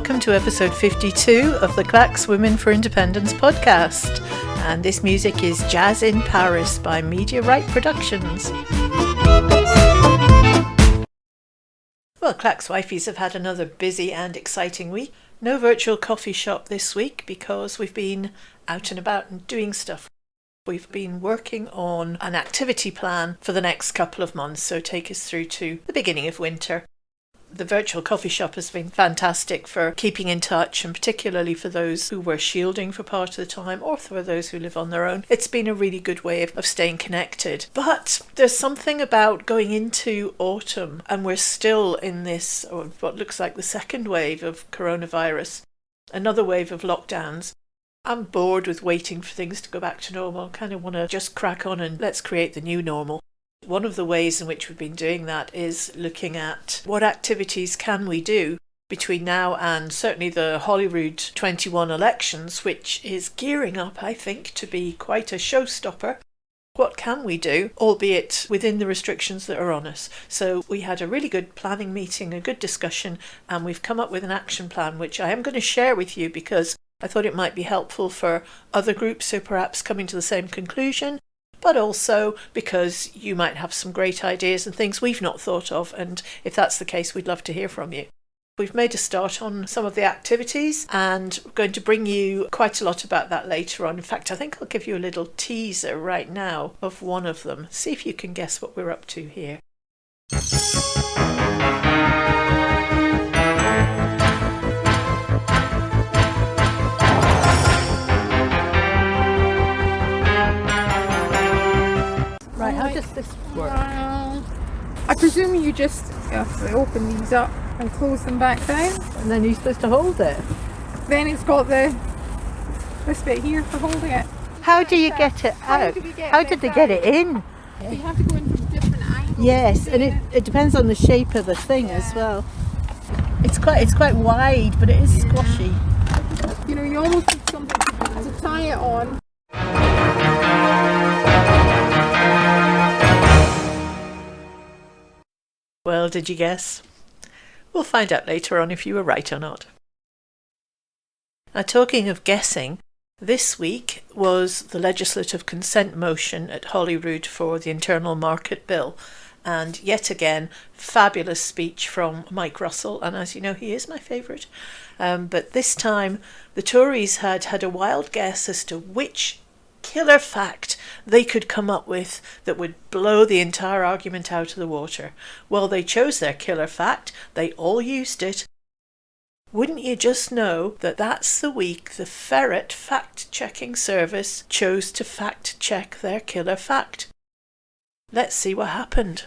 Welcome to episode 52 of the Clacks Women for Independence podcast. And this music is Jazz in Paris by Media Right Productions. Well, Clacks Wifeys have had another busy and exciting week. No virtual coffee shop this week because we've been out and about and doing stuff. We've been working on an activity plan for the next couple of months, so take us through to the beginning of winter. The virtual coffee shop has been fantastic for keeping in touch, and particularly for those who were shielding for part of the time or for those who live on their own. It's been a really good way of staying connected. But there's something about going into autumn and we're still in this, or what looks like the second wave of coronavirus, another wave of lockdowns. I'm bored with waiting for things to go back to normal. I kind of want to just crack on and let's create the new normal. One of the ways in which we've been doing that is looking at what activities can we do between now and certainly the Holyrood 21 elections, which is gearing up, I think, to be quite a showstopper. What can we do, albeit within the restrictions that are on us? So we had a really good planning meeting, a good discussion, and we've come up with an action plan, which I am going to share with you because I thought it might be helpful for other groups who are perhaps coming to the same conclusion, but also because you might have some great ideas and things we've not thought of, and if that's the case, we'd love to hear from you. We've made a start on some of the activities, and we're going to bring you quite a lot about that later on. In fact, I think I'll give you a little teaser right now of one of them. See if you can guess what we're up to here. Right, how does this work? I presume you just have to open these up and close them back down. And then you're supposed to hold it. Then it's got this bit here for holding it. How do you get it out? How did they get it in? So you have to go in from different angles. Yes, and it depends on the shape of the thing as well. It's quite wide, but it is squashy. You know, you almost need something to tie it on. Well, did you guess? We'll find out later on if you were right or not. Now, talking of guessing, this week was the legislative consent motion at Holyrood for the Internal Market Bill. And yet again, fabulous speech from Mike Russell. And as you know, he is my favourite. But this time, the Tories had a wild guess as to which killer fact they could come up with that would blow the entire argument out of the water. Well, they chose their killer fact. They all used it. Wouldn't you just know that that's the week the Ferret fact-checking service chose to fact-check their killer fact. Let's see what happened.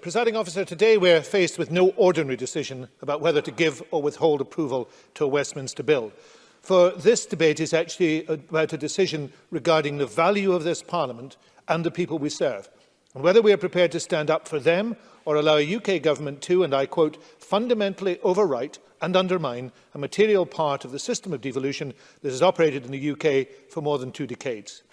Presiding Officer, today we're faced with no ordinary decision about whether to give or withhold approval to a Westminster bill. For this debate is actually about a decision regarding the value of this Parliament and the people we serve, and whether we are prepared to stand up for them or allow a UK government to, and I quote, fundamentally overwrite and undermine a material part of the system of devolution that has operated in the UK for more than 2 decades.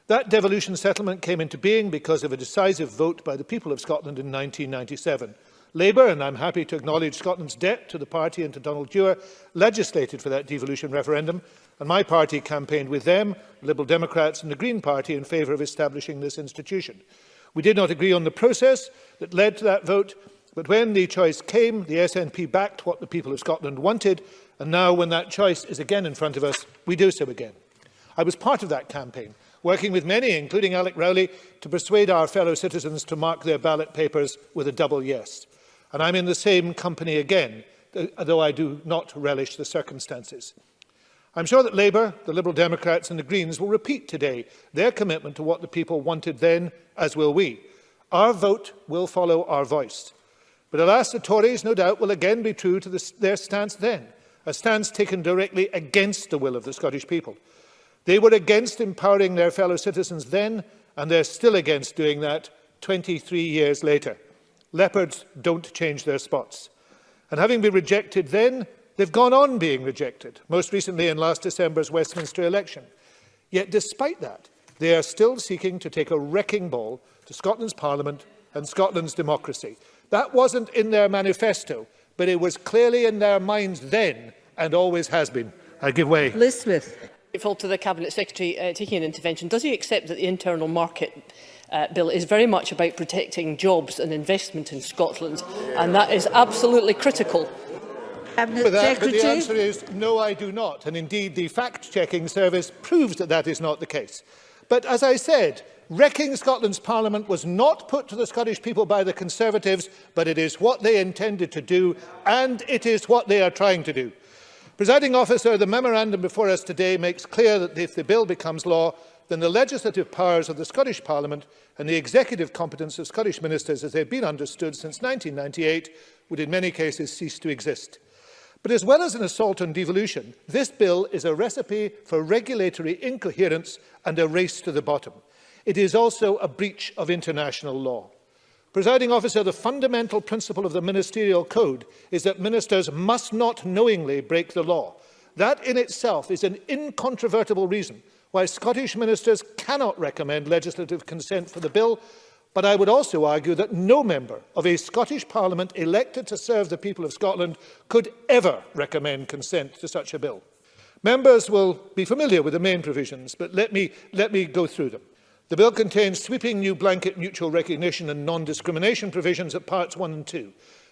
That devolution settlement came into being because of a decisive vote by the people of Scotland in 1997. Labour, and I'm happy to acknowledge Scotland's debt to the party and to Donald Dewar, legislated for that devolution referendum, and my party campaigned with them, the Liberal Democrats and the Green Party, in favour of establishing this institution. We did not agree on the process that led to that vote, but when the choice came, the SNP backed what the people of Scotland wanted, and now when that choice is again in front of us, we do so again. I was part of that campaign, working with many, including Alec Rowley, to persuade our fellow citizens to mark their ballot papers with a double yes. And I'm in the same company again, though I do not relish the circumstances. I'm sure that Labour, the Liberal Democrats and the Greens will repeat today their commitment to what the people wanted then, as will we. Our vote will follow our voice. But alas, the Tories, no doubt, will again be true to their stance then, a stance taken directly against the will of the Scottish people. They were against empowering their fellow citizens then, and they're still against doing that 23 years later. Leopards don't change their spots. And having been rejected then, they've gone on being rejected, most recently in last December's Westminster election. Yet despite that, they are still seeking to take a wrecking ball to Scotland's Parliament and Scotland's democracy. That wasn't in their manifesto, but it was clearly in their minds then and always has been. I give way. Liz Smith. Grateful to the Cabinet Secretary taking an intervention. Does he accept that the Internal Market Bill is very much about protecting jobs and investment in Scotland, and that is absolutely critical? Cabinet But the Secretary. answer is no, I do not. And indeed, the fact-checking service proves that that is not the case. But as I said, wrecking Scotland's Parliament was not put to the Scottish people by the Conservatives, but it is what they intended to do, and it is what they are trying to do. Presiding Officer, the memorandum before us today makes clear that if the bill becomes law, then the legislative powers of the Scottish Parliament and the executive competence of Scottish ministers as they have been understood since 1998 would in many cases cease to exist. But as well as an assault on devolution, this bill is a recipe for regulatory incoherence and a race to the bottom. It is also a breach of international law. Presiding Officer, the fundamental principle of the Ministerial Code is that ministers must not knowingly break the law. That in itself is an incontrovertible reason why Scottish ministers cannot recommend legislative consent for the bill, but I would also argue that no member of a Scottish Parliament elected to serve the people of Scotland could ever recommend consent to such a bill. Members will be familiar with the main provisions, but let me go through them. The bill contains sweeping new blanket mutual recognition and non-discrimination provisions at parts 1 and 2,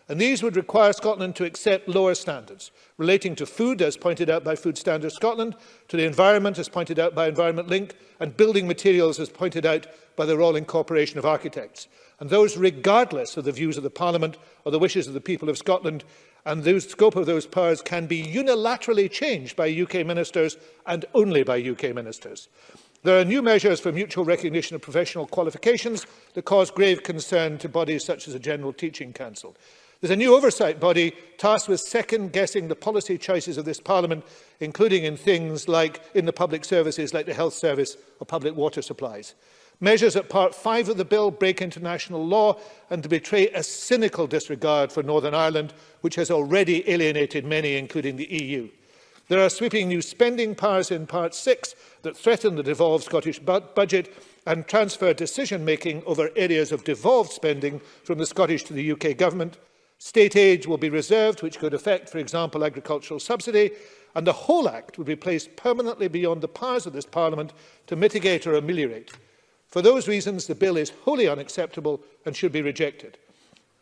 and these would require Scotland to accept lower standards relating to food, as pointed out by Food Standards Scotland, to the environment, as pointed out by Environment Link, and building materials, as pointed out by the Royal Incorporation of Architects, and those regardless of the views of the Parliament or the wishes of the people of Scotland, and the scope of those powers can be unilaterally changed by UK ministers and only by UK ministers. There are new measures for mutual recognition of professional qualifications that cause grave concern to bodies such as the General Teaching Council. There's a new oversight body tasked with second-guessing the policy choices of this Parliament, including in things like in the public services like the health service or public water supplies. Measures at Part 5 of the bill break international law and betray a cynical disregard for Northern Ireland, which has already alienated many, including the EU. There are sweeping new spending powers in Part 6 that threaten the devolved Scottish budget and transfer decision-making over areas of devolved spending from the Scottish to the UK Government. State aid will be reserved, which could affect, for example, agricultural subsidy, and the whole Act would be placed permanently beyond the powers of this Parliament to mitigate or ameliorate. For those reasons, the bill is wholly unacceptable and should be rejected.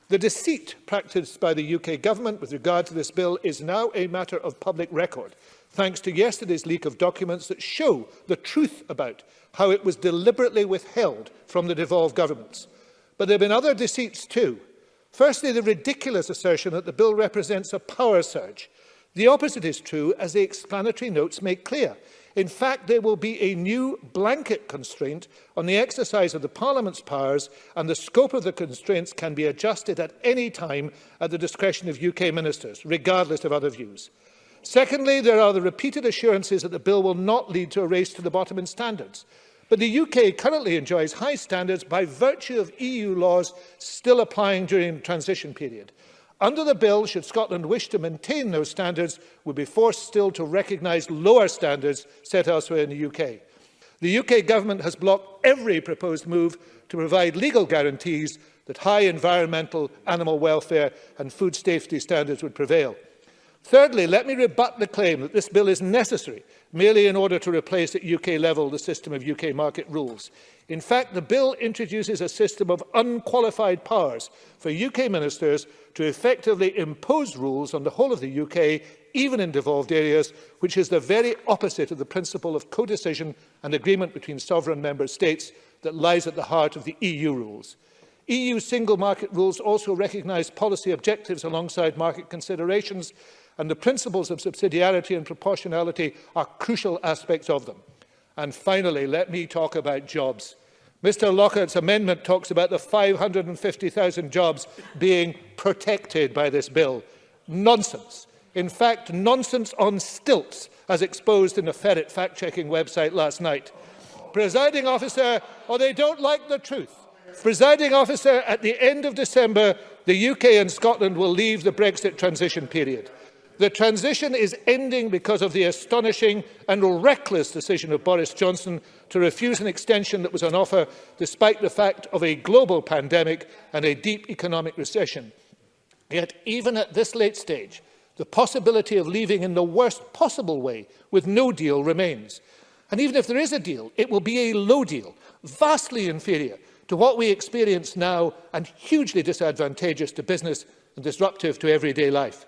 The deceit practised by the UK Government with regard to this bill is now a matter of public record, thanks to yesterday's leak of documents that show the truth about how it was deliberately withheld from the devolved governments. But there have been other deceits too. Firstly, the ridiculous assertion that the bill represents a power surge. The opposite is true, as the explanatory notes make clear. In fact, there will be a new blanket constraint on the exercise of the Parliament's powers, and the scope of the constraints can be adjusted at any time at the discretion of UK ministers, regardless of other views. Secondly, there are the repeated assurances that the bill will not lead to a race to the bottom in standards. But the UK currently enjoys high standards by virtue of EU laws still applying during the transition period. Under the bill, should Scotland wish to maintain those standards, would be forced still to recognise lower standards set elsewhere in the UK. The UK Government has blocked every proposed move to provide legal guarantees that high environmental, animal welfare and food safety standards would prevail. Thirdly, let me rebut the claim that this bill is necessary merely in order to replace at UK level the system of UK market rules. In fact, the bill introduces a system of unqualified powers for UK ministers to effectively impose rules on the whole of the UK, even in devolved areas, which is the very opposite of the principle of codecision and agreement between sovereign member states that lies at the heart of the EU rules. EU single market rules also recognise policy objectives alongside market considerations, and the principles of subsidiarity and proportionality are crucial aspects of them. And finally, let me talk about jobs. Mr Lockhart's amendment talks about the 550,000 jobs being protected by this bill. Nonsense. In fact, nonsense on stilts, as exposed in the Ferret fact-checking website last night. Presiding Officer, they don't like the truth. Presiding Officer, at the end of December, the UK and Scotland will leave the Brexit transition period. The transition is ending because of the astonishing and reckless decision of Boris Johnson to refuse an extension that was on offer, despite the fact of a global pandemic and a deep economic recession. Yet, even at this late stage, the possibility of leaving in the worst possible way with no deal remains. And even if there is a deal, it will be a low deal, vastly inferior to what we experience now and hugely disadvantageous to business and disruptive to everyday life.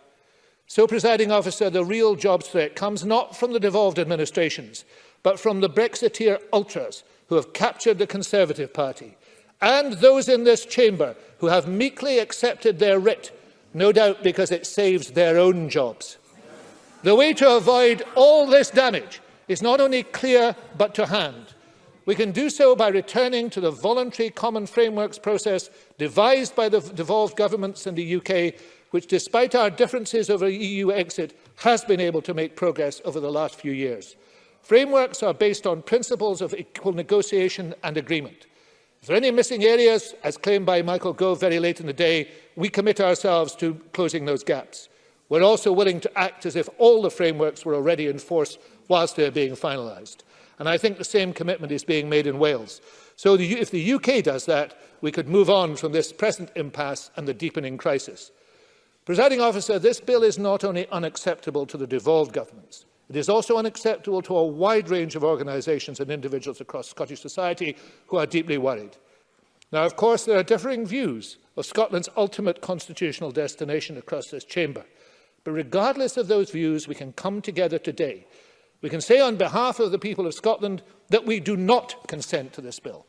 So, Presiding Officer, the real jobs threat comes not from the devolved administrations, but from the Brexiteer ultras who have captured the Conservative Party, and those in this chamber who have meekly accepted their writ, no doubt because it saves their own jobs. The way to avoid all this damage is not only clear but to hand. We can do so by returning to the voluntary common frameworks process devised by the devolved governments in the UK, which, despite our differences over EU exit, has been able to make progress over the last few years. Frameworks are based on principles of equal negotiation and agreement. If there are any missing areas, as claimed by Michael Gove very late in the day, we commit ourselves to closing those gaps. We're also willing to act as if all the frameworks were already in force whilst they are being finalised. And I think the same commitment is being made in Wales. So if the UK does that, we could move on from this present impasse and the deepening crisis. Presiding Officer, this bill is not only unacceptable to the devolved governments, it is also unacceptable to a wide range of organisations and individuals across Scottish society who are deeply worried. Now, of course, there are differing views of Scotland's ultimate constitutional destination across this chamber. But regardless of those views, we can come together today. We can say on behalf of the people of Scotland that we do not consent to this bill.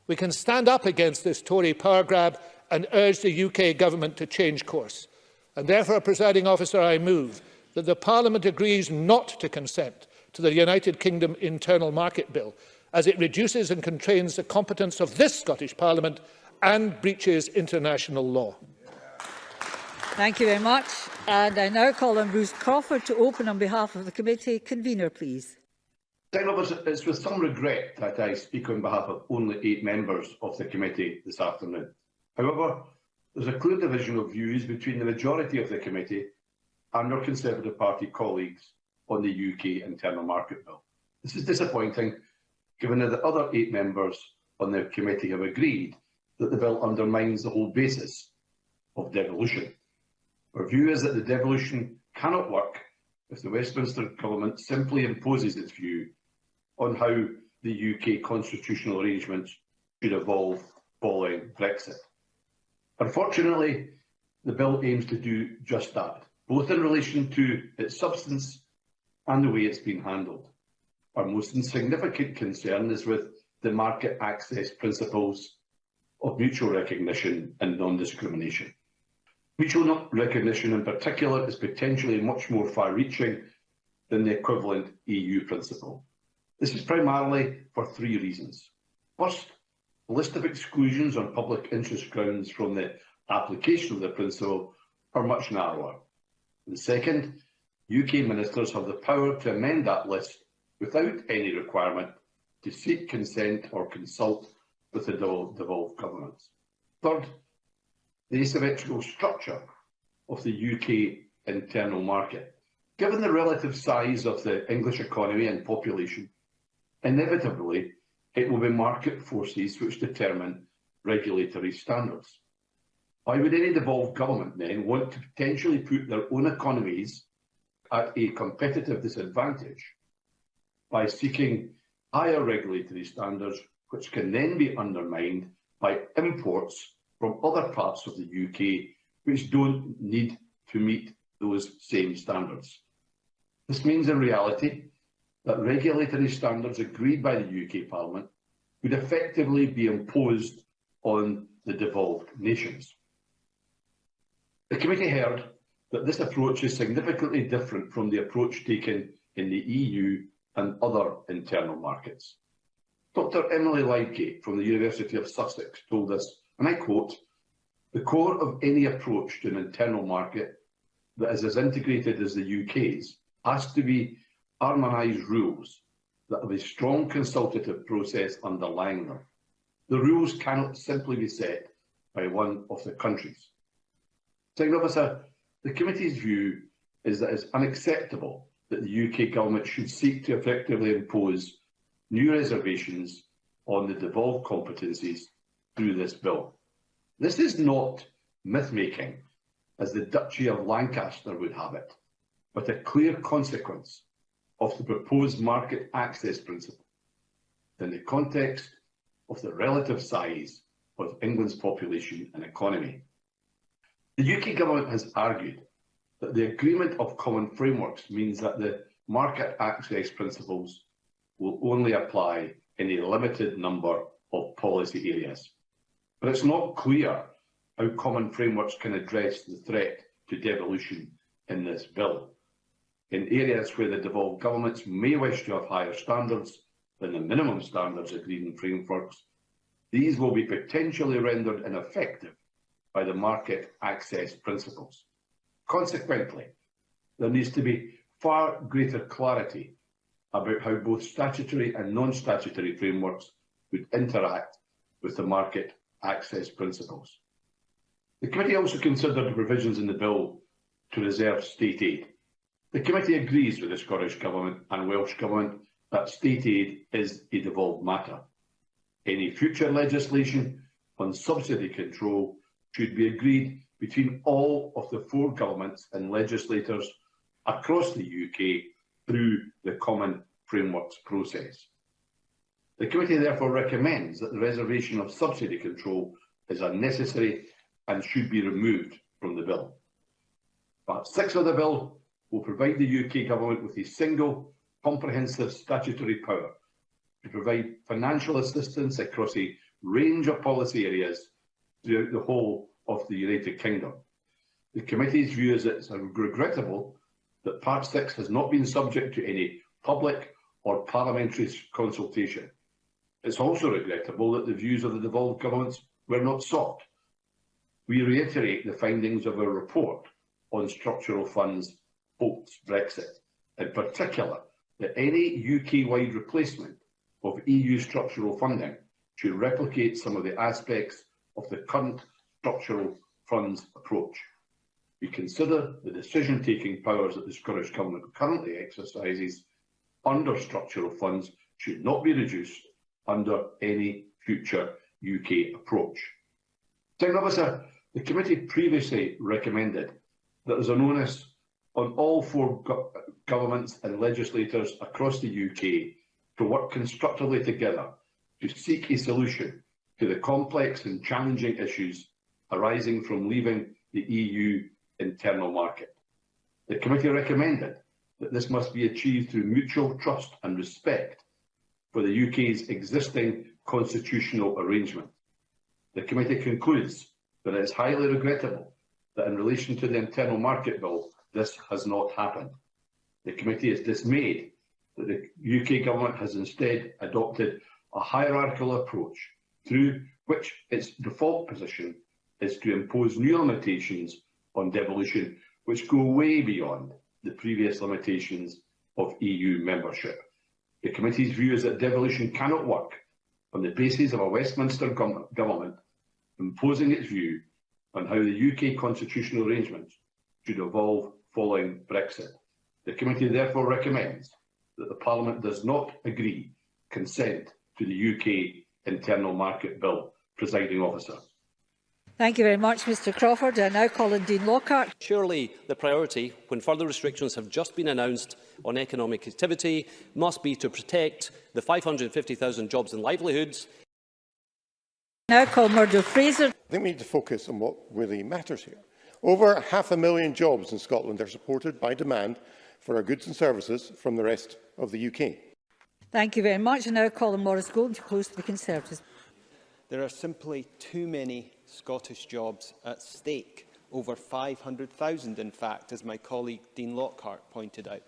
We can stand up against this Tory power grab and urge the UK government to change course. And therefore, Presiding Officer, I move that the Parliament agrees not to consent to the United Kingdom Internal Market Bill, as it reduces and constrains the competence of this Scottish Parliament and breaches international law. Thank you very much. And I now call on Bruce Crawford to open on behalf of the committee. Convener, please. It's with some regret that I speak on behalf of only 8 members of the committee this afternoon. However, there's a clear division of views between the majority of the committee and our Conservative Party colleagues on the UK Internal Market Bill. This is disappointing, given that the other 8 members on the committee have agreed that the bill undermines the whole basis of devolution. Our view is that the devolution cannot work if the Westminster government simply imposes its view on how the UK constitutional arrangements should evolve following Brexit. Unfortunately, the bill aims to do just that, both in relation to its substance and the way it's been handled. Our most significant concern is with the market access principles of mutual recognition and non-discrimination. Mutual recognition in particular is potentially much more far-reaching than the equivalent EU principle. This is primarily for 3 reasons. First, the list of exclusions on public interest grounds from the application of the principle are much narrower. And second, UK ministers have the power to amend that list without any requirement to seek consent or consult with the devolved governments. Third, the asymmetrical structure of the UK internal market. Given the relative size of the English economy and population, inevitably it will be market forces which determine regulatory standards. Why would any devolved government then want to potentially put their own economies at a competitive disadvantage by seeking higher regulatory standards which can then be undermined by imports from other parts of the UK which don't need to meet those same standards? This means in reality that regulatory standards agreed by the UK Parliament would effectively be imposed on the devolved nations. The committee heard that this approach is significantly different from the approach taken in the EU and other internal markets. Dr. Emily Lydgate from the University of Sussex told us, and I quote, "The core of any approach to an internal market that is as integrated as the UK's has to be harmonised rules that have a strong consultative process underlying them. The rules cannot simply be set by one of the countries." Second Officer, the committee's view is that it's unacceptable that the UK government should seek to effectively impose new reservations on the devolved competencies through this bill. This is not myth-making. as the Duchy of Lancaster would have it, but a clear consequence of the proposed market access principle in the context of the relative size of England's population and economy. The UK Government has argued that the agreement of common frameworks means that the market access principles will only apply in a limited number of policy areas. But it's not clear how common frameworks can address the threat to devolution in this bill. In areas where the devolved governments may wish to have higher standards than the minimum standards agreed in frameworks, these will be potentially rendered ineffective by the market access principles. Consequently, there needs to be far greater clarity about how both statutory and non-statutory frameworks would interact with the market access principles. The committee also considered the provisions in the bill to reserve state aid. The committee agrees with the Scottish Government and Welsh Government that state aid is a devolved matter. Any future legislation on subsidy control should be agreed between all of the 4 governments and legislators across the UK through the Common Frameworks process. The committee therefore recommends that the reservation of subsidy control is unnecessary and should be removed from the bill. Part 6 of the bill will provide the UK Government with a single, comprehensive statutory power to provide financial assistance across a range of policy areas throughout the whole of the United Kingdom. The committee's view is that it's regrettable that Part 6 has not been subject to any public or parliamentary consultation. It's also regrettable that the views of the devolved governments were not sought. We reiterate the findings of our report on structural funds post-Brexit, in particular that any UK-wide replacement of EU structural funding should replicate some of the aspects of the current structural funds approach. We consider the decision-taking powers that the Scottish Government currently exercises under structural funds should not be reduced under any future UK approach. Presiding Officer, the committee previously recommended that there is an onus on all 4 governments and legislators across the UK to work constructively together to seek a solution to the complex and challenging issues arising from leaving the EU internal market. The committee recommended that this must be achieved through mutual trust and respect for the UK's existing constitutional arrangement. The committee concludes that it is highly regrettable that in relation to the internal market bill, this has not happened. The committee is dismayed that the UK Government has instead adopted a hierarchical approach through which its default position is to impose new limitations on devolution which go way beyond the previous limitations of EU membership. The committee's view is that devolution cannot work on the basis of a Westminster government imposing its view on how the UK constitutional arrangements should evolve following Brexit. The committee therefore recommends that the Parliament does not agree consent to the UK internal market bill. Presiding Officer. Thank you very much, Mr Crawford. I now call in Dean Lockhart. Surely the priority, when further restrictions have just been announced on economic activity, must be to protect the 550,000 jobs and livelihoods. Now call Murdo Fraser. I think we need to focus on what really matters here. Over 500,000 jobs in Scotland are supported by demand for our goods and services from the rest of the UK. Thank you very much. I now call on Maurice Golden to close to the Conservatives. There are simply too many Scottish jobs at stake, over 500,000 in fact, as my colleague Dean Lockhart pointed out.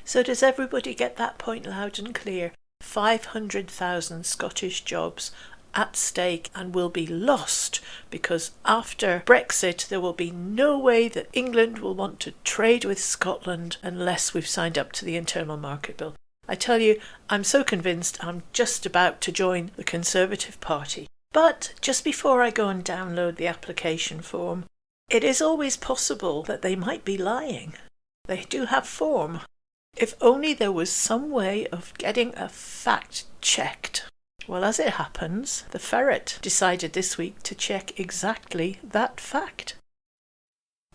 So does everybody get that point loud and clear? 500,000 Scottish jobs at stake and will be lost because after Brexit there will be no way that England will want to trade with Scotland unless we've signed up to the internal market bill. I tell you, I'm so convinced I'm just about to join the Conservative Party. But just before I go and download the application form, it is always possible that they might be lying. They do have form. If only there was some way of getting a fact checked. Well, as it happens, the Ferret decided this week to check exactly that fact.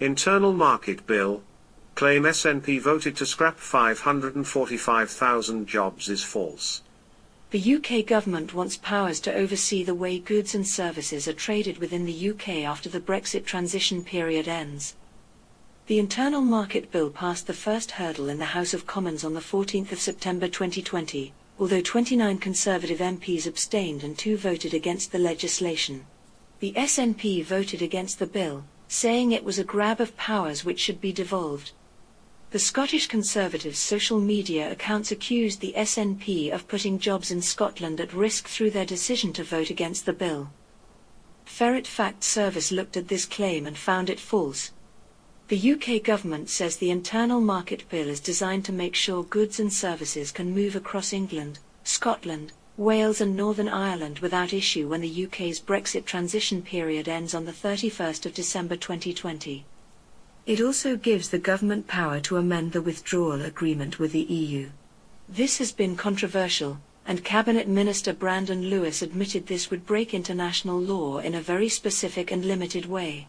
Internal Market Bill. Claim SNP voted to scrap 545,000 jobs is false. The UK government wants powers to oversee the way goods and services are traded within the UK after the Brexit transition period ends. The Internal Market Bill passed the first hurdle in the House of Commons on the 14th of September 2020, although 29 Conservative MPs abstained and 2 voted against the legislation. The SNP voted against the bill, saying it was a grab of powers which should be devolved. The Scottish Conservatives' social media accounts accused the SNP of putting jobs in Scotland at risk through their decision to vote against the bill. Ferret Fact Service looked at this claim and found it false. The UK government says the Internal Market Bill is designed to make sure goods and services can move across England, Scotland, Wales and Northern Ireland without issue when the UK's Brexit transition period ends on the 31st of December 2020. It also gives the government power to amend the withdrawal agreement with the EU. This has been controversial, and Cabinet Minister Brandon Lewis admitted this would break international law in a very specific and limited way.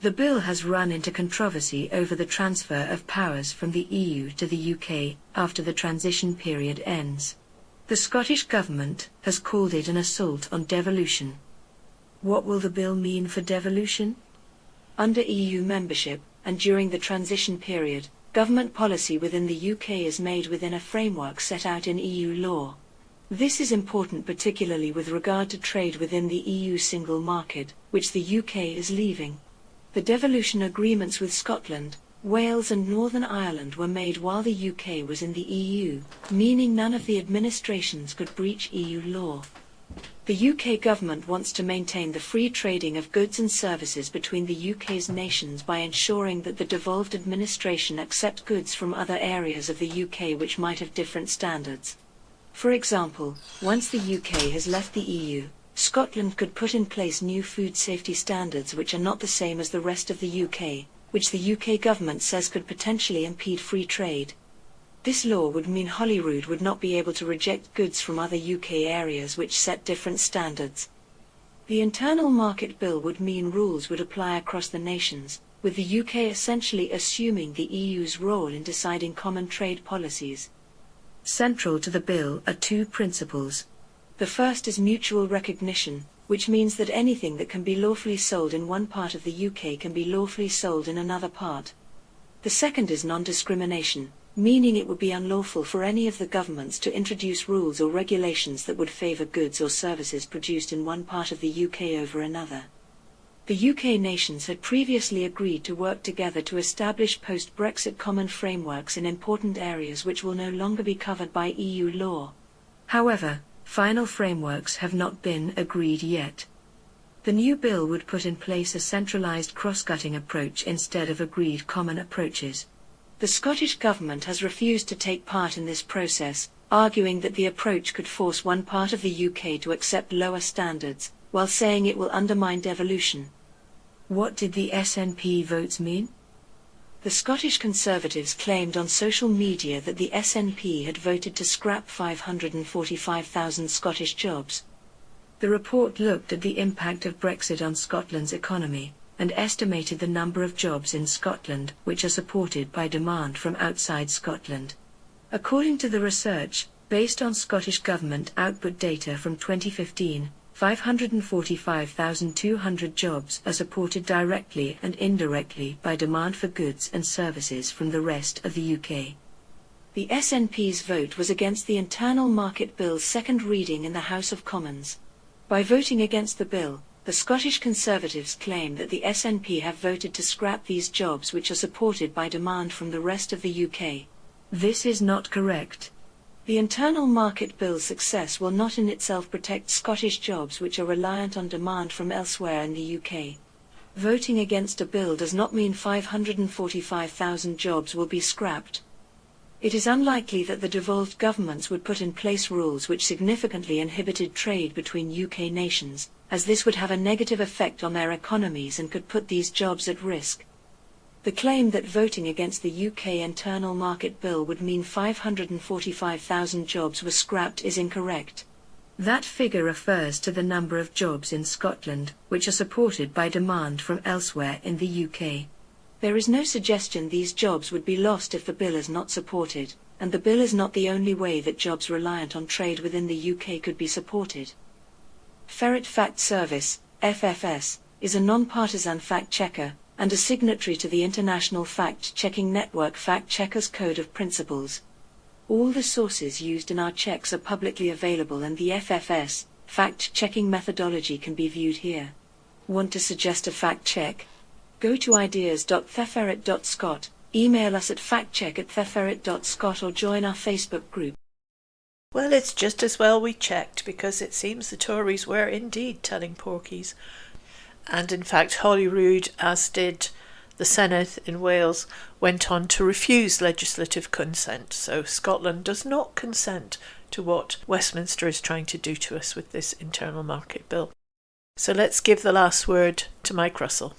The bill has run into controversy over the transfer of powers from the EU to the UK after the transition period ends. The Scottish Government has called it an assault on devolution. What will the bill mean for devolution? Under EU membership, and during the transition period, government policy within the UK is made within a framework set out in EU law. This is important particularly with regard to trade within the EU single market, which the UK is leaving. The devolution agreements with Scotland, Wales and Northern Ireland were made while the UK was in the EU, meaning none of the administrations could breach EU law. The UK government wants to maintain the free trading of goods and services between the UK's nations by ensuring that the devolved administration accept goods from other areas of the UK which might have different standards. For example, once the UK has left the EU, Scotland could put in place new food safety standards which are not the same as the rest of the UK, which the UK government says could potentially impede free trade. This law would mean Holyrood would not be able to reject goods from other UK areas which set different standards. The Internal Market Bill would mean rules would apply across the nations, with the UK essentially assuming the EU's role in deciding common trade policies. Central to the bill are 2 principles. The first is mutual recognition, which means that anything that can be lawfully sold in one part of the UK can be lawfully sold in another part. The second is non-discrimination, meaning it would be unlawful for any of the governments to introduce rules or regulations that would favour goods or services produced in one part of the UK over another. The UK nations had previously agreed to work together to establish post-Brexit common frameworks in important areas which will no longer be covered by EU law. However, final frameworks have not been agreed yet. The new bill would put in place a centralised cross-cutting approach instead of agreed common approaches. The Scottish Government has refused to take part in this process, arguing that the approach could force one part of the UK to accept lower standards, while saying it will undermine devolution. What did the SNP votes mean? The Scottish Conservatives claimed on social media that the SNP had voted to scrap 545,000 Scottish jobs. The report looked at the impact of Brexit on Scotland's economy, and estimated the number of jobs in Scotland which are supported by demand from outside Scotland. According to the research, based on Scottish Government output data from 2015, 545,200 jobs are supported directly and indirectly by demand for goods and services from the rest of the UK. The SNP's vote was against the Internal Market Bill's second reading in the House of Commons. By voting against the bill, the Scottish Conservatives claim that the SNP have voted to scrap these jobs which are supported by demand from the rest of the UK. This is not correct. The Internal Market Bill's success will not in itself protect Scottish jobs which are reliant on demand from elsewhere in the UK. Voting against a bill does not mean 545,000 jobs will be scrapped. It is unlikely that the devolved governments would put in place rules which significantly inhibited trade between UK nations, as this would have a negative effect on their economies and could put these jobs at risk. The claim that voting against the UK Internal Market Bill would mean 545,000 jobs were scrapped is incorrect. That figure refers to the number of jobs in Scotland, which are supported by demand from elsewhere in the UK. There is no suggestion these jobs would be lost if the bill is not supported, and the bill is not the only way that jobs reliant on trade within the UK could be supported. Ferret Fact Service, FFS, is a non-partisan fact-checker and a signatory to the International Fact-Checking Network Fact Checkers Code of Principles. All the sources used in our checks are publicly available, and the FFS fact-checking methodology can be viewed here. Want to suggest a fact check? Go to ideas.theferret.scot, email us at factcheck@theferret.scot, or join our Facebook group. Well, it's just as well we checked, because it seems the Tories were indeed telling porkies. And in fact, Holyrood, as did the Senedd in Wales, went on to refuse legislative consent. So Scotland does not consent to what Westminster is trying to do to us with this internal market bill. So let's give the last word to Mike Russell.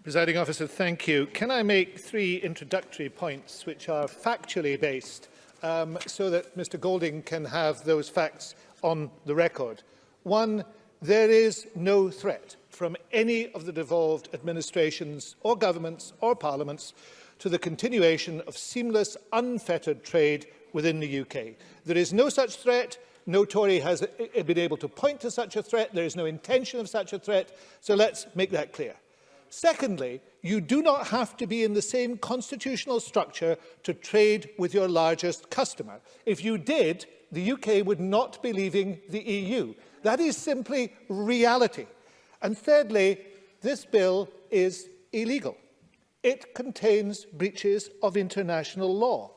Presiding Officer, thank you. Can I make 3 introductory points which are factually based, so that Mr Golding can have those facts on the record? 1, there is no threat from any of the devolved administrations or governments or parliaments to the continuation of seamless, unfettered trade within the UK. There is no such threat. No Tory has been able to point to such a threat. There is no intention of such a threat. So let's make that clear. Secondly, you do not have to be in the same constitutional structure to trade with your largest customer. If you did, the UK would not be leaving the EU. That is simply reality. And thirdly, this bill is illegal. It contains breaches of international law.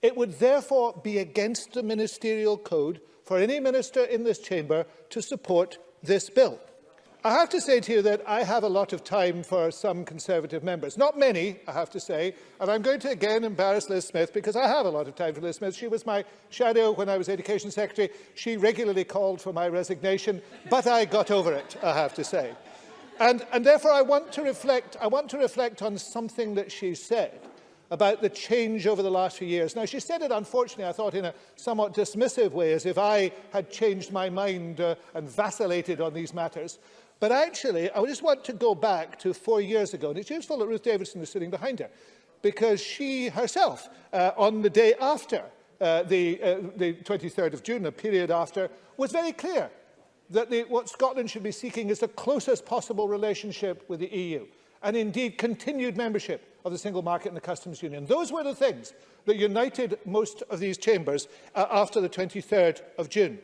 It would therefore be against the ministerial code for any minister in this chamber to support this bill. I have to say to you that I have a lot of time for some Conservative members. Not many, I have to say, and I'm going to again embarrass Liz Smith, because I have a lot of time for Liz Smith. She was my shadow when I was Education Secretary. She regularly called for my resignation, but I got over it, I have to say. And therefore I want to reflect on something that she said about the change over the last few years. Now, she said it, unfortunately, I thought, in a somewhat dismissive way, as if I had changed my mind and vacillated on these matters. But actually, I just want to go back to 4 years ago, and it's useful that Ruth Davidson is sitting behind her, because she herself, on the day after the 23rd of June, a period after, was very clear that what Scotland should be seeking is the closest possible relationship with the EU, and indeed continued membership of the single market and the customs union. Those were the things that united most of these chambers after the 23rd of June.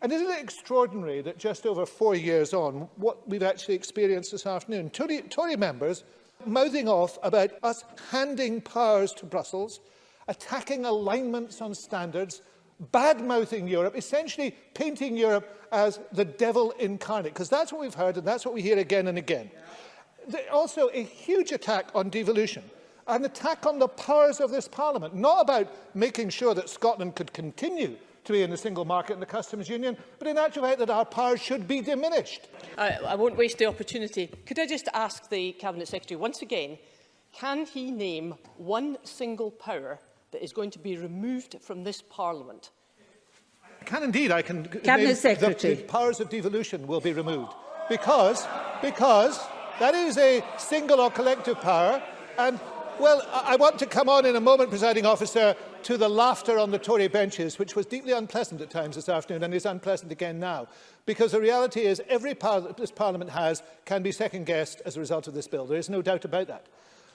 And isn't it extraordinary that just over 4 years on, what we've actually experienced this afternoon? Tory members mouthing off about us handing powers to Brussels, attacking alignments on standards, bad-mouthing Europe, essentially painting Europe as the devil incarnate, because that's what we've heard and that's what we hear again and again. Also, a huge attack on devolution, an attack on the powers of this Parliament, not about making sure that Scotland could continue to be in the single market and the customs union, but in actual fact that our powers should be diminished. I won't waste the opportunity. Could I just ask the Cabinet Secretary once again, can he name one single power that is going to be removed from this Parliament? I can indeed. I can Cabinet Secretary. The powers of devolution will be removed because that is a single or collective power. And, well, I want to come on in a moment, Presiding Officer, to the laughter on the Tory benches, which was deeply unpleasant at times this afternoon and is unpleasant again now. Because the reality is every power that this Parliament has can be second-guessed as a result of this bill. There is no doubt about that.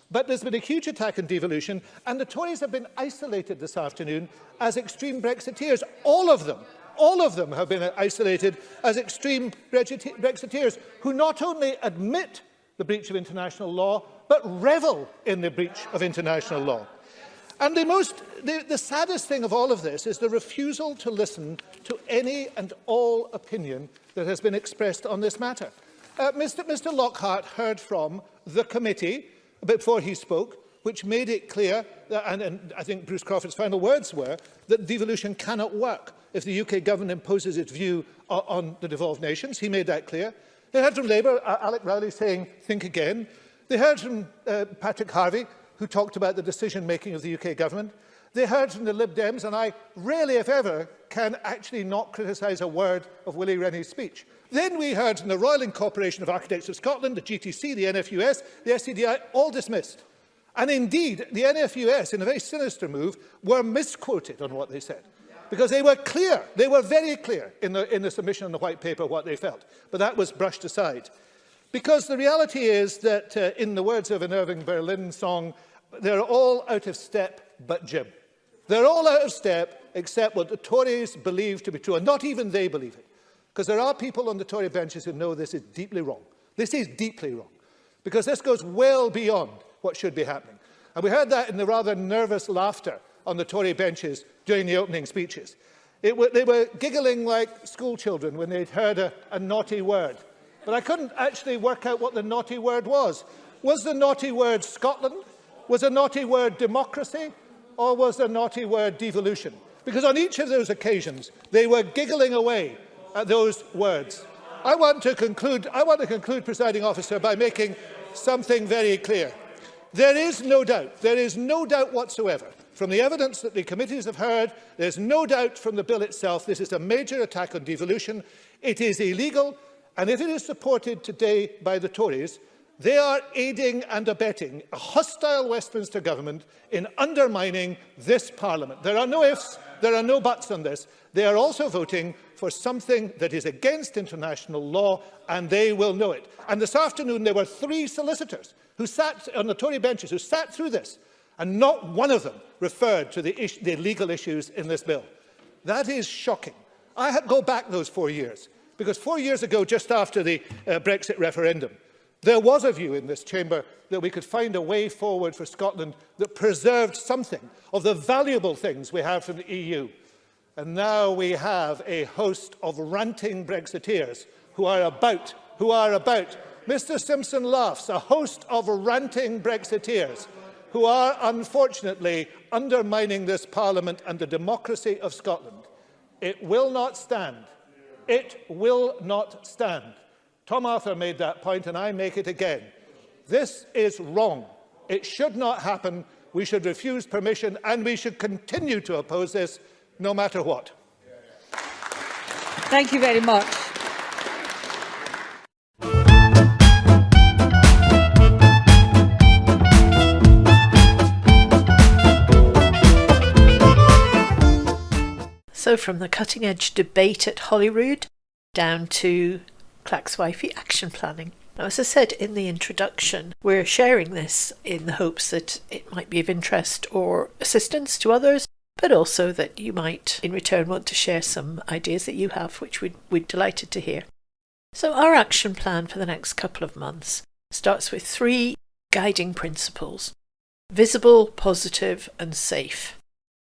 But there's been a huge attack on devolution, and the Tories have been isolated this afternoon as extreme Brexiteers. All of them have been isolated as extreme Brexiteers who not only admit the breach of international law, but revel in the breach of international law. And the saddest thing of all of this is the refusal to listen to any and all opinion that has been expressed on this matter. Mr Lockhart heard from the committee before he spoke, which made it clear, that, and I think Bruce Crawford's final words were, that devolution cannot work if the UK government imposes its view on the devolved nations. He made that clear. They heard from Labour, Alec Rowley saying, think again. They heard from Patrick Harvey, who talked about the decision-making of the UK government. They heard from the Lib Dems, and I rarely, if ever, can actually not criticise a word of Willie Rennie's speech. Then we heard from the Royal Incorporation of Architects of Scotland, the GTC, the NFUS, the SCDI, all dismissed. And indeed, the NFUS, in a very sinister move, were misquoted on what they said. Because they were clear, they were very clear in the submission on the white paper what they felt. But that was brushed aside. Because the reality is that, in the words of an Irving Berlin song, they're all out of step but Jim. They're all out of step except what the Tories believe to be true, and not even they believe it. Because there are people on the Tory benches who know this is deeply wrong. This is deeply wrong. Because this goes well beyond what should be happening. And we heard that in the rather nervous laughter on the Tory benches during the opening speeches. They were giggling like school children when they'd heard a naughty word. But I couldn't actually work out what the naughty word was. Was the naughty word Scotland? Was the naughty word democracy? Or was the naughty word devolution? Because on each of those occasions, they were giggling away at those words. I want to conclude, Presiding Officer, by making something very clear. There is no doubt whatsoever, from the evidence that the committees have heard, there's no doubt from the bill itself, this is a major attack on devolution. It is illegal, and if it is supported today by the Tories, they are aiding and abetting a hostile Westminster government in undermining this Parliament. There are no ifs, there are no buts on this. They are also voting for something that is against international law, and they will know it. And this afternoon there were 3 solicitors who sat on the Tory benches, who sat through this, and not one of them referred to the legal issues in this bill. That is shocking. I go back those 4 years, because 4 years ago, just after the Brexit referendum, there was a view in this chamber that we could find a way forward for Scotland that preserved something of the valuable things we have from the EU. And now we have a host of ranting Brexiteers who are about, Mr Simpson laughs, a host of ranting Brexiteers who are unfortunately undermining this Parliament and the democracy of Scotland. It will not stand. It will not stand. Tom Arthur made that point, and I make it again. This is wrong. It should not happen. We should refuse permission, and we should continue to oppose this, no matter what. Thank you very much. So from the cutting-edge debate at Holyrood down to Clacks WFI action planning. Now, as I said in the introduction, we're sharing this in the hopes that it might be of interest or assistance to others, but also that you might, in return, want to share some ideas that you have, which we'd delighted to hear. So our action plan for the next couple of months starts with 3 guiding principles: visible, positive, and safe.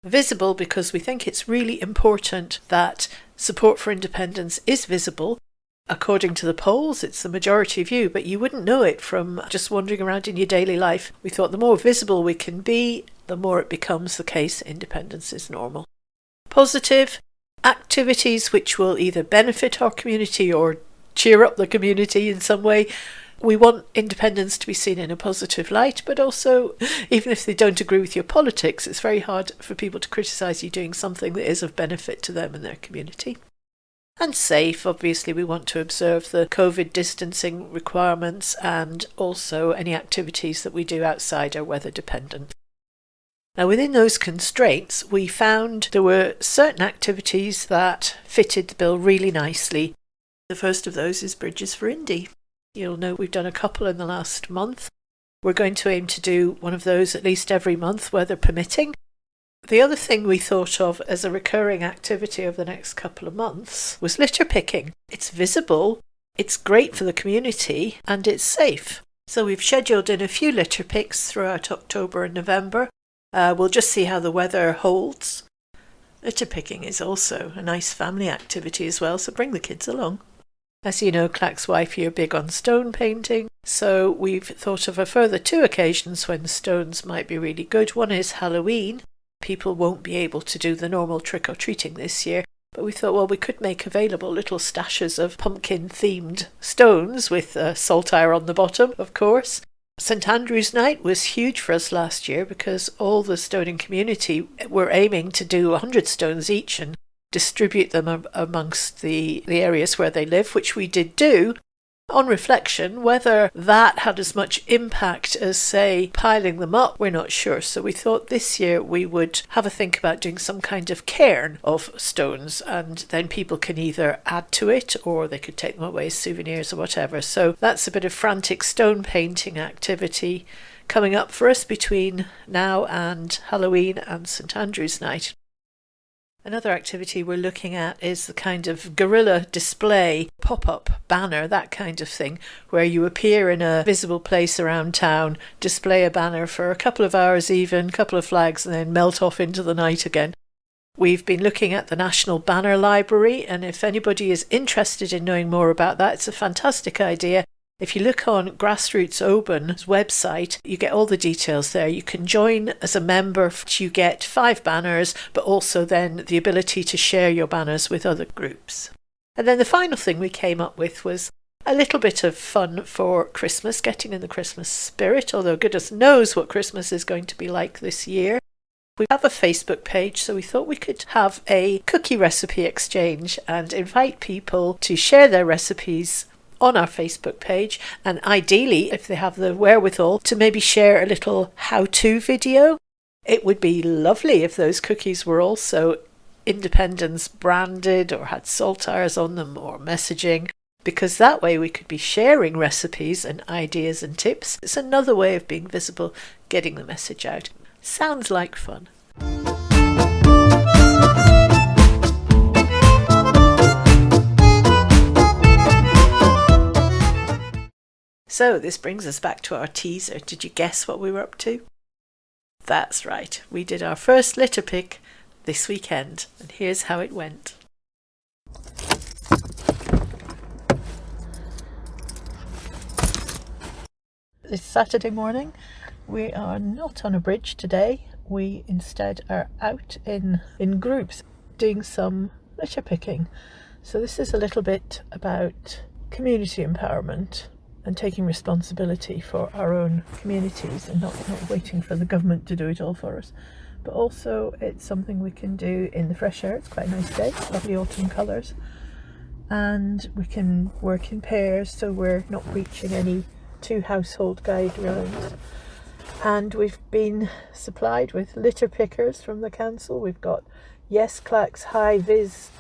Visible because we think it's really important that support for independence is visible. According to the polls, it's the majority view, but you wouldn't know it from just wandering around in your daily life. We thought the more visible we can be, the more it becomes the case independence is normal. Positive, activities which will either benefit our community or cheer up the community in some way. We want independence to be seen in a positive light, but also, even if they don't agree with your politics, it's very hard for people to criticise you doing something that is of benefit to them and their community. And safe, obviously we want to observe the COVID distancing requirements and also any activities that we do outside are weather dependent. Now within those constraints, we found there were certain activities that fitted the bill really nicely. The first of those is Bridges for Indy. You'll know we've done a couple in the last month. We're going to aim to do one of those at least every month, weather permitting. The other thing we thought of as a recurring activity over the next couple of months was litter picking. It's visible, it's great for the community, and it's safe. So we've scheduled in a few litter picks throughout October and November. We'll just see how the weather holds. Litter picking is also a nice family activity as well, so bring the kids along. As you know, Clacks WFI are big on stone painting, so we've thought of a further 2 occasions when stones might be really good. One is Halloween. People won't be able to do the normal trick-or-treating this year, but we thought, well, we could make available little stashes of pumpkin-themed stones with saltire on the bottom, of course. St Andrew's Night was huge for us last year because all the stoning community were aiming to do 100 stones each and distribute them amongst the areas where they live, which we did do. On reflection, whether that had as much impact as, say, piling them up, we're not sure. So we thought this year we would have a think about doing some kind of cairn of stones, and then people can either add to it or they could take them away as souvenirs or whatever. So that's a bit of frantic stone painting activity coming up for us between now and Halloween and St Andrew's night. Another activity we're looking at is the kind of guerrilla display, pop-up banner, that kind of thing, where you appear in a visible place around town, display a banner for a couple of hours even, a couple of flags, and then melt off into the night again. We've been looking at the National Banner Library, and if anybody is interested in knowing more about that, it's a fantastic idea. If you look on Grassroots Oban's website, you get all the details there. You can join as a member. You get 5 banners, but also then the ability to share your banners with other groups. And then the final thing we came up with was a little bit of fun for Christmas, getting in the Christmas spirit, although goodness knows what Christmas is going to be like this year. We have a Facebook page, so we thought we could have a cookie recipe exchange and invite people to share their recipes on our Facebook page, and ideally, if they have the wherewithal, to maybe share a little how-to video. It would be lovely if those cookies were also Independence branded or had saltires on them or messaging, because that way we could be sharing recipes and ideas and tips. It's another way of being visible, getting the message out. Sounds like fun. So this brings us back to our teaser. Did you guess what we were up to? That's right. We did our first litter pick this weekend, and here's how it went. It's Saturday morning. We are not on a bridge today. We instead are out in groups doing some litter picking. So this is a little bit about community empowerment and taking responsibility for our own communities and not waiting for the government to do it all for us. But also it's something we can do in the fresh air. It's quite a nice day, lovely autumn colours. And we can work in pairs, so we're not breaching any 2 household guidelines. And we've been supplied with litter pickers from the council. We've got Yes Clacks high-vis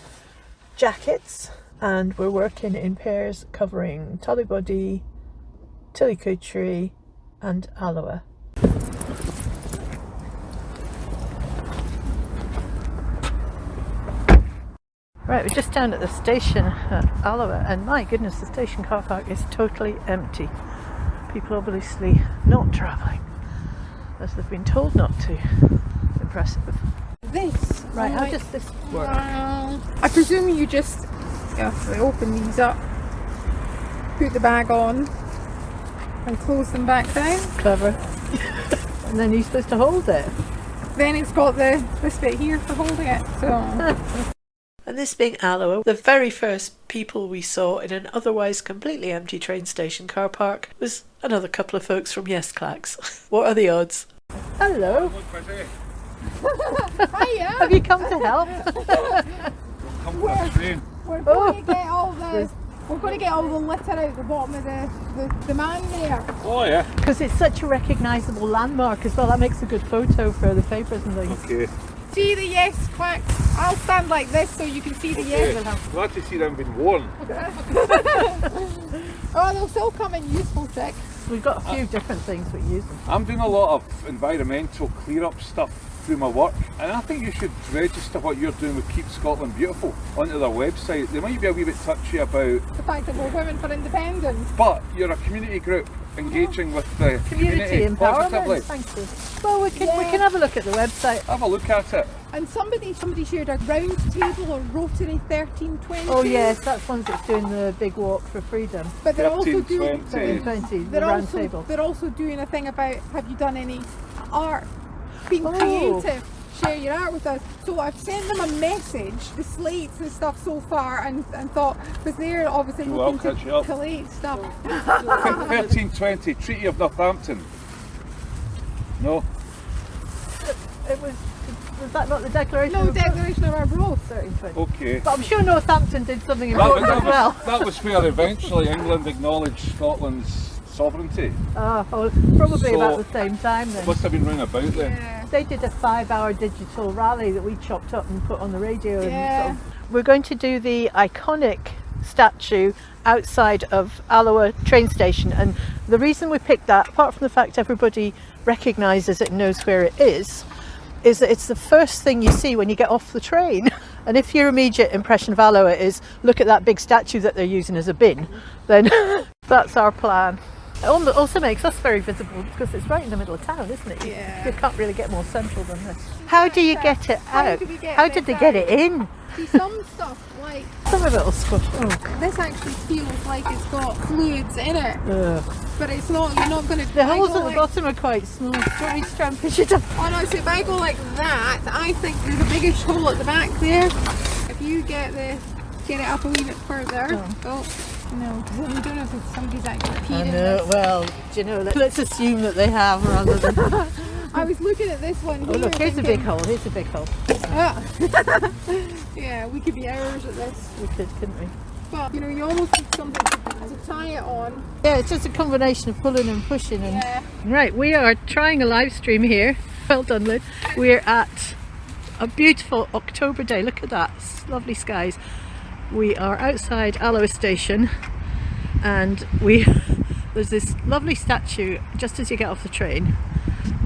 jackets, and we're working in pairs covering Tullibody, Tillicoochary and Alloa. Right, we're just down at the station at Alloa, and my goodness, the station car park is totally empty. People obviously not travelling, as they've been told not to. Impressive. This. Right, how does this work? I presume you just open these up, put the bag on, and close them back down. Clever. And then you're supposed to hold it. Then it's got this bit here for holding it. So. And this being Alloa, the very first people we saw in an otherwise completely empty train station car park was another couple of folks from Yes Clacks. What are the odds? Hello. Hiya. Have you come to help? We're going to get all the We're going to get all the litter out the bottom of the man there. Oh yeah. Because it's such a recognisable landmark as well. That makes a good photo for the papers and things. Okay. See the Yes Clacks? I'll stand like this so you can see the Yes. Glad to see them being worn. Oh, they'll still come in useful checks. We've got a few different things we use them. I'm doing a lot of environmental clear-up stuff through my work, and I think you should register what you're doing with Keep Scotland Beautiful onto their website. They might be a wee bit touchy about the fact that we're women for independence. But you're a community group engaging with the community empowerment. Positively. Thank you. Well, we can have a look at the website. Have a look at it. And somebody shared a round table or Rotary 1320. Oh yes, that's ones that's doing the big walk for freedom. But they're also doing 1320, the round table. They're also doing a thing about, have you done any art? Being creative, share your art with us. So I've sent them a message, the slates and stuff so far, and thought, because they're obviously looking to collate stuff. 1320, Treaty of Northampton. No? It was Was that not the declaration? No, declaration of Arbroath. 1320. Okay. But I'm sure Northampton did something important as well. That was where eventually England acknowledged Scotland's sovereignty. Oh, well, probably So, about the same time then. Must have been round about then. Yeah. They did a 5-hour digital rally that we chopped up and put on the radio. Yeah. And we're going to do the iconic statue outside of Alloa train station, and the reason we picked that, apart from the fact everybody recognises it and knows where it is that it's the first thing you see when you get off the train. And if your immediate impression of Alloa is look at that big statue that they're using as a bin, then that's our plan. It also makes us very visible because it's right in the middle of town, isn't it? Yeah. You can't really get more central than this. How do you get it out? How did they get it in? See, some stuff, like, Some of it will squish. Oh. this actually feels like it's got fluids in it. Ugh. But it's not, you're not going to... The holes at the bottom are quite small. Do you want me to try and push it up? Oh no, so if I go like that, I think there's a biggish hole at the back there. If you get it up a wee bit further. Oh, no, we don't know if somebody's actually peed in this. Well, do you know, let's assume that they have rather than... I was looking at this one here. Oh look, here's a big hole, here's a big hole. Ah. Yeah, we could be hours at this. We could, couldn't we? But, you know, you almost need something to tie it on. Yeah, it's just a combination of pulling and pushing. And Yeah. Right, we are trying a live stream here. Well done, Lynn. We're at a beautiful October day. Look at that, it's lovely skies. We are outside Alloa station, and there's this lovely statue just as you get off the train,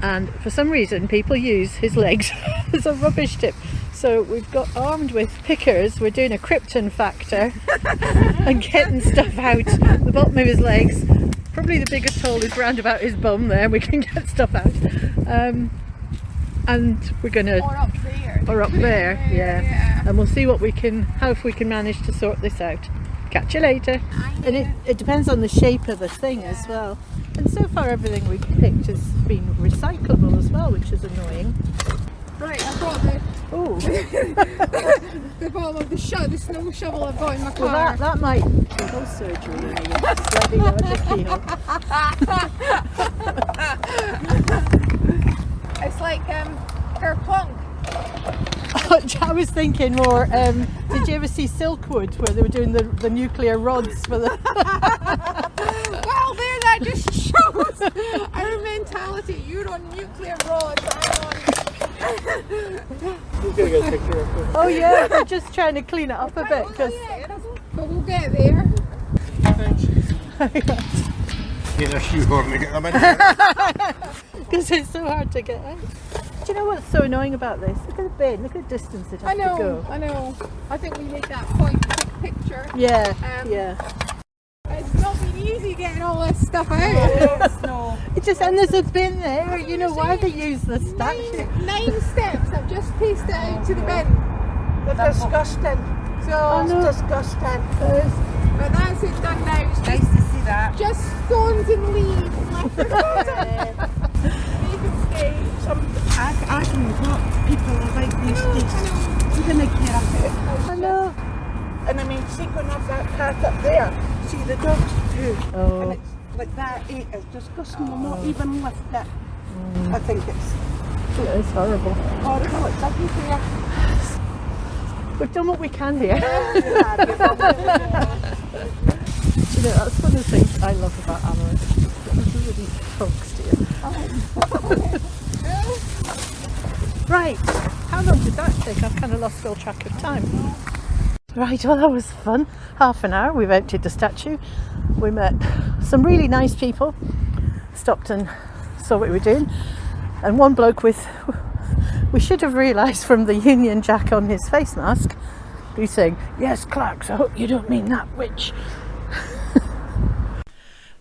and for some reason people use his legs as a rubbish tip. So we've got armed with pickers, we're doing a Krypton factor and getting stuff out the bottom of his legs. Probably the biggest hole is round about his bum there, we can get stuff out. And we're gonna... Or up there. Or up there, yeah. And we'll see what we can, if we can manage to sort this out. Catch you later. And it depends on the shape of the thing as well. And so far everything we've picked has been recyclable as well, which is annoying. Right, I've got the the bottom of the snow shovel I've got in my car. Well, that might be whole surgery in a slightly larger keyhole. It's like kerplunk. I was thinking more, did you ever see Silkwood where they were doing the nuclear rods for the... Well, there, that just shows our mentality. You're on nuclear rods, I'm on... Oh yeah, we're just trying to clean it up a bit. But we'll get there. You're shoehorning it, I'm in. Because it's so hard to get out. Do you know what's so annoying about this? Look at the bin, look at the distance it has to go. I know. I think we made that point picture. Yeah, yeah. It's not been easy getting all this stuff out. No. It just, and there's a bin there, you know, why they use the statue? 9 steps, I've just paced it out to the bin. They're disgusting. So, It's disgusting. But that's it done now. It's Nice to see that. just stones and leaves left at the bottom. They can stay. I can what people are like these days. You can make care of it. I know. And I mean, see when I've that path up there, see the dogs too. Oh. And it's like that, it's disgusting. We'll not even lift it. I think it's horrible. horrible. It's everywhere. We've done what we can here. You know, that's one of the things I love about Alloa. Everybody talks to you. Right, how long did that take? I've kind of lost all track of time. Right, well that was fun. Half an hour, we've emptied the statue. We met some really nice people, stopped and saw what we were doing. And one bloke with, we should have realised from the Union Jack on his face mask, who's saying, "Yes, Clacks, I hope you don't mean that witch."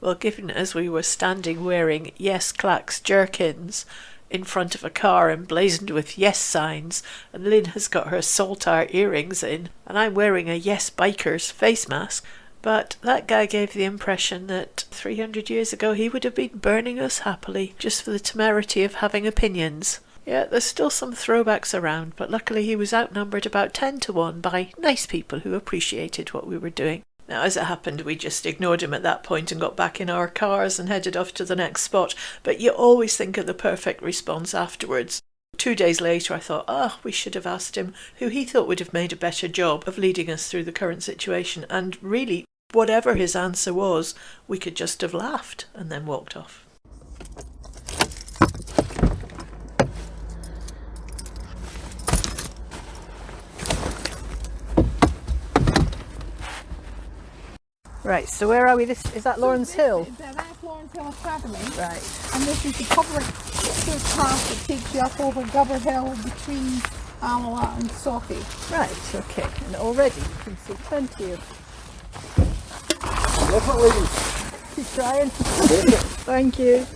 Well, given as we were standing wearing "Yes, Clacks" jerkins in front of a car emblazoned with yes signs, and Lynn has got her saltire earrings in, and I'm wearing a Yes Bikers face mask, but that guy gave the impression that 300 years ago he would have been burning us happily just for the temerity of having opinions. Yeah, there's still some throwbacks around, but luckily he was outnumbered about 10 to 1 by nice people who appreciated what we were doing. Now, as it happened, we just ignored him at that point and got back in our cars and headed off to the next spot. But you always think of the perfect response afterwards. 2 days later, I thought, oh, we should have asked him who he thought would have made a better job of leading us through the current situation. And really, whatever his answer was, we could just have laughed and then walked off. Right, so where are we? This is that Lawrence Hill? That's Lawrence Hill Academy. Right. And this is the public footpath that takes you up over Gubber Hill between Alala and Socky. Right, okay. And already you can see plenty of... Keep trying. Thank you.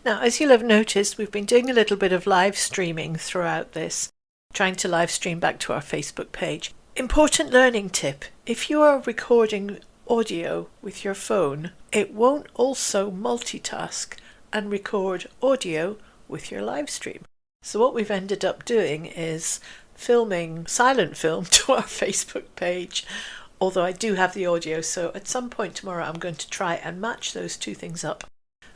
Now, as you'll have noticed, we've been doing a little bit of live streaming throughout this, trying to live stream back to our Facebook page. Important learning tip, if you are recording audio with your phone, it won't also multitask and record audio with your live stream. So what we've ended up doing is filming silent film to our Facebook page, although I do have the audio, so at some point tomorrow I'm going to try and match those two things up.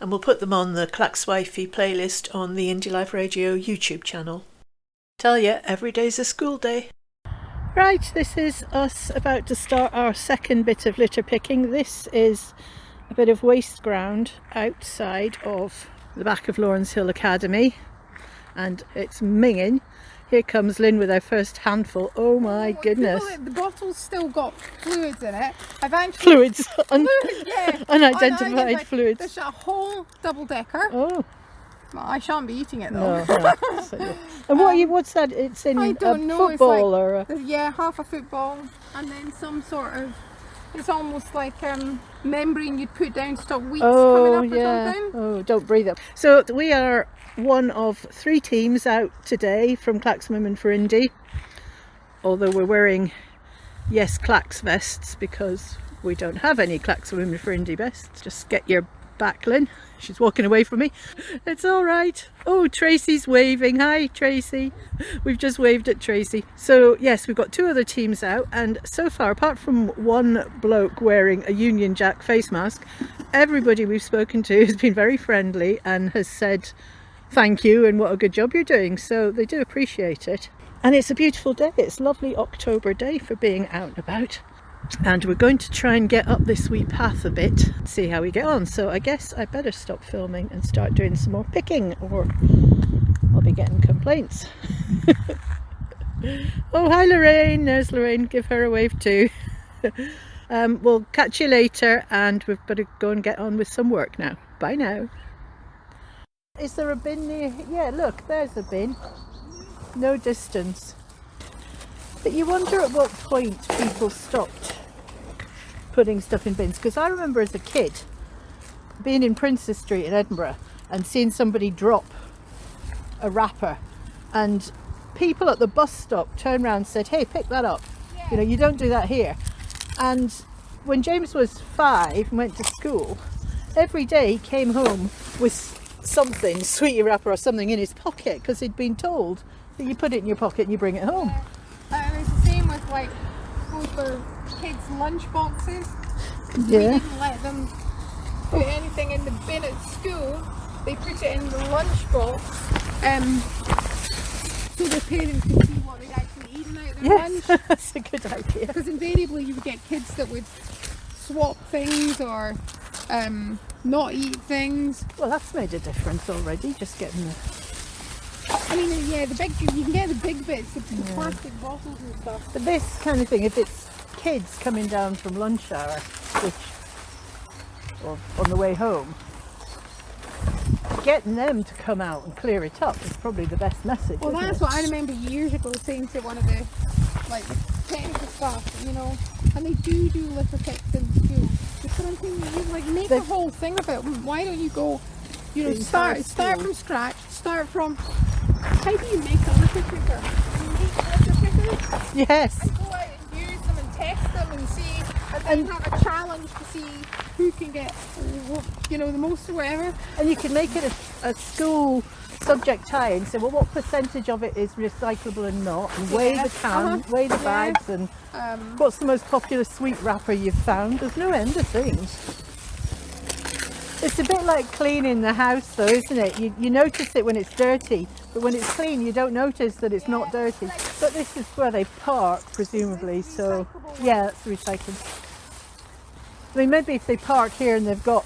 And we'll put them on the Clacks WFI playlist on the Indie Life Radio YouTube channel. Tell you, every day's a school day. Right, this is us about to start our second bit of litter picking. This is a bit of waste ground outside of the back of Lawrence Hill Academy, and it's minging. Here comes Lynn with our first handful. Oh my goodness. The bottle's still got fluids in it. I've actually... Fluids? Yeah. Unidentified fluids. There's a whole double-decker. Oh. Well, I shan't be eating it though. No. So, and what's that? It's in I don't know. Football it's like, or yeah, half a football, and then some sort of. It's almost like membrane you'd put down to stop weeds coming up or something. Oh, don't breathe up. So we are one of 3 teams out today from Clacks Women for Indie. Although we're wearing Yes Clacks vests because we don't have any Clacks Women for Indie vests. Just get your back, Lynn. She's walking away from me. It's all right. Oh, Tracy's waving. Hi, Tracy. We've just waved at Tracy. So yes, we've got 2 other teams out, and so far, apart from one bloke wearing a Union Jack face mask, everybody we've spoken to has been very friendly and has said thank you and what a good job you're doing. So they do appreciate it. And it's a beautiful day. It's a lovely October day for being out and about. And we're going to try and get up this wee path a bit, see how we get on. So I guess I better stop filming and start doing some more picking, or I'll be getting complaints. Oh, hi Lorraine. There's Lorraine. Give her a wave too. We'll catch you later, and we've better go and get on with some work now. Bye now. Is there a bin near? Yeah, look, there's a bin. No distance. But you wonder at what point people stopped putting stuff in bins, because I remember as a kid being in Princess Street in Edinburgh and seeing somebody drop a wrapper, and people at the bus stop turned around and said, hey, pick that up. You know, you don't do that here. And when James was 5 and went to school, every day he came home with something, sweetie wrapper or something in his pocket, because he'd been told that you put it in your pocket and you bring it home. And it's the same with like both their kids' lunch boxes. Yeah. We didn't let them put anything in the bin at school. They put it in the lunch box, so their parents could see what they'd actually eaten out of their lunch. That's a good idea. Because invariably you would get kids that would swap things or not eat things. Well, that's made a difference already, just getting the... I mean, yeah, the big, you can get the big bits, the plastic bottles and stuff. But this kind of thing, if it's kids coming down from lunch hour, or on the way home, getting them to come out and clear it up is probably the best message. Well, that's what I remember years ago saying to one of the technical staff, you know, and they do litter picks in school. But I'm thinking, you make a whole thing of it. Why don't you go, you know, start from scratch, start from. How do you make a litter picker? You make litter pickers? Yes. And go out and use them and test them and see, and then have a challenge to see who can get, you know, the most or whatever. And you can make it a school subject tie and say, well, what percentage of it is recyclable and not, and weigh the can, weigh the bags, and what's the most popular sweet wrapper you've found. There's no end of things. It's a bit like cleaning the house though, isn't it? You notice it when it's dirty, but when it's clean you don't notice that it's not dirty. But this is where they park, presumably, so yeah, that's recycling. I mean, maybe if they park here and they've got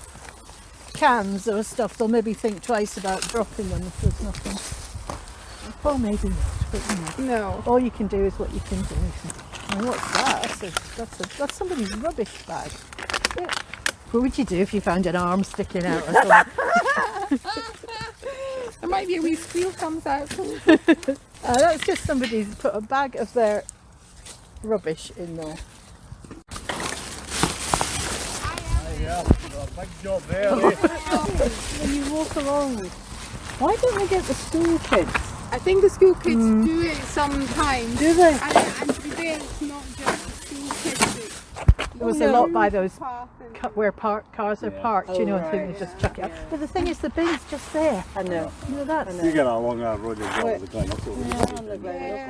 cans or stuff, they'll maybe think twice about dropping them if there's nothing. Well, maybe not, but you know. No. All you can do is what you can do. And what's that? That's somebody's rubbish bag. Yeah. What would you do if you found an arm sticking out or something? There might be a wee squeal comes out. That's just somebody's put a bag of their rubbish in there. Big job there. When you walk along, why don't we get the school kids? I think the school kids do it sometimes. Do they? And to be fair, it's not just the school kids. There was a lot by those where cars are parked, you know, and things just chuck it out. But the thing is, the bin's just there. I know. You know that's. You get along that road as well, the going up On the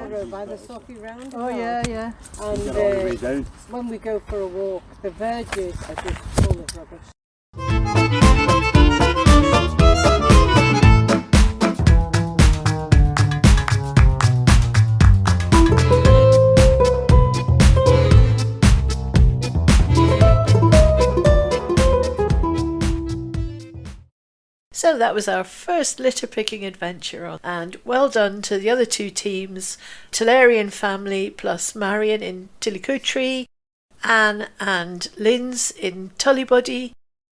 road by the Sophie round. Oh yeah. And when we go for a walk, the verges are just full of rubbish. So that was our first litter picking adventure, and well done to the other two teams, Tillerian family plus Marion in Tillicoultry, Anne and Lynn's in Tullybuddy,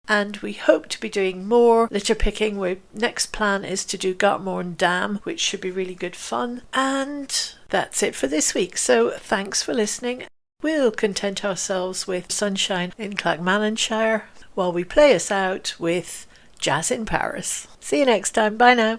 and we hope to be doing more litter picking. Our next plan is to do Gartmorn Dam, which should be really good fun. And that's it for this week, so thanks for listening. We'll content ourselves with sunshine in Clackmannanshire while we play us out with Jazz in Paris. See you next time. Bye now.